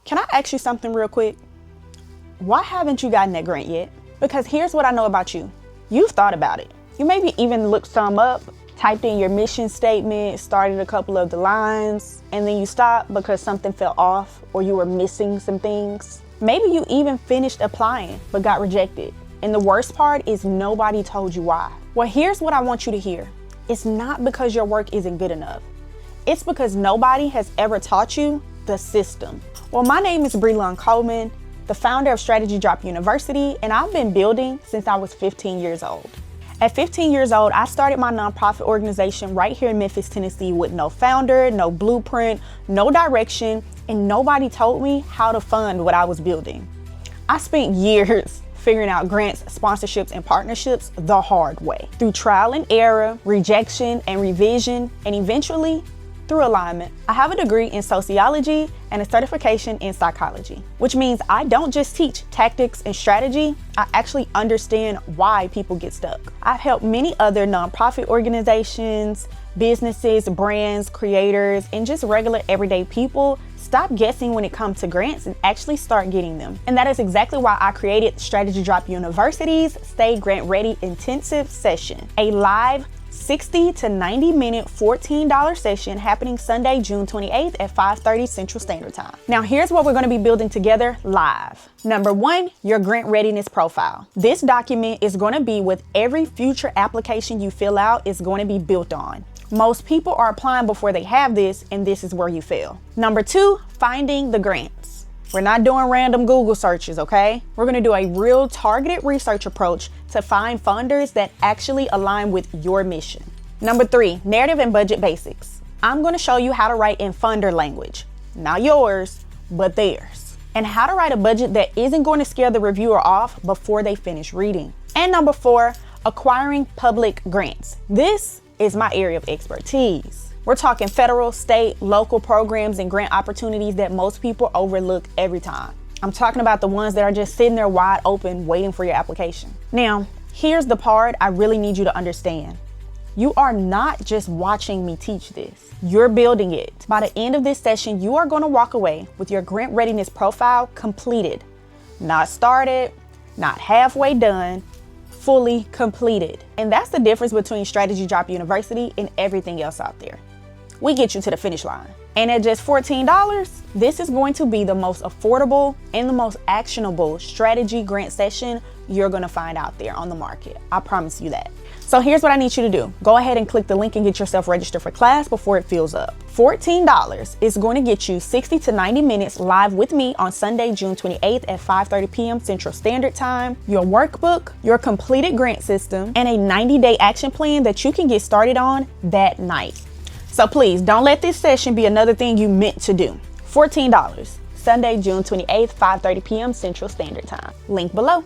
Can I ask you something real quick? Why haven't you gotten that grant yet? Because here's what I know about you. You've thought about it. You maybe even looked some up, typed in your mission statement, started a couple of the lines, and then you stopped because something fell off or you were missing some things. Maybe you even finished applying but got rejected. And the worst part is nobody told you why. Well, here's what I want you to hear. It's not because your work isn't good enough. It's because nobody has ever taught you the system. Well, my name is Breelon Coleman, the founder of Strategy Drop University, and I've been building since I was 15 years old. At 15 years old, I started my nonprofit organization right here in Memphis, Tennessee with no founder, no blueprint, no direction, and nobody told me how to fund what I was building. I spent years figuring out grants, sponsorships, and partnerships the hard way, through trial and error, rejection and revision, and eventually through alignment. I have a degree in sociology and a certification in psychology, which means I don't just teach tactics and strategy, I actually understand why people get stuck. I've helped many other nonprofit organizations, businesses, brands, creators, and just regular everyday people stop guessing when it comes to grants and actually start getting them. And that is exactly why I created Strategy Drop University's Stay Grant Ready Intensive Session, a live 60 to 90 minute $14 session happening Sunday, June 28th at 5:30 Central Standard Time. Now here's what we're going to be building together live. Number one, your grant readiness profile. This document is going to be with every future application you fill out is going to be built on. Most people are applying before they have this, and this is where you fail. Number two, finding the grants. We're not doing random Google searches, okay? We're gonna do a real targeted research approach to find funders that actually align with your mission. Number three, narrative and budget basics. I'm gonna show you how to write in funder language, not yours, but theirs. And how to write a budget that isn't going to scare the reviewer off before they finish reading. And number four, acquiring public grants. This is my area of expertise. We're talking federal, state, local programs and grant opportunities that most people overlook every time. I'm talking about the ones that are just sitting there wide open waiting for your application. Now, here's the part I really need you to understand. You are not just watching me teach this, you're building it. By the end of this session, you are going to walk away with your grant readiness profile completed. Not started, not halfway done, fully completed. And that's the difference between Strategy Drop University and everything else out there. We get you to the finish line. And at just $14, this is going to be the most affordable and the most actionable strategy grant session you're gonna find out there on the market. I promise you that. So here's what I need you to do. Go ahead and click the link and get yourself registered for class before it fills up. $14 is going to get you 60 to 90 minutes live with me on Sunday, June 28th at 5:30 p.m. Central Standard Time, your workbook, your completed grant system, and a 90-day action plan that you can get started on that night. So please don't let this session be another thing you meant to do. $14, Sunday, June 28th, 5:30 p.m. Central Standard Time. Link below.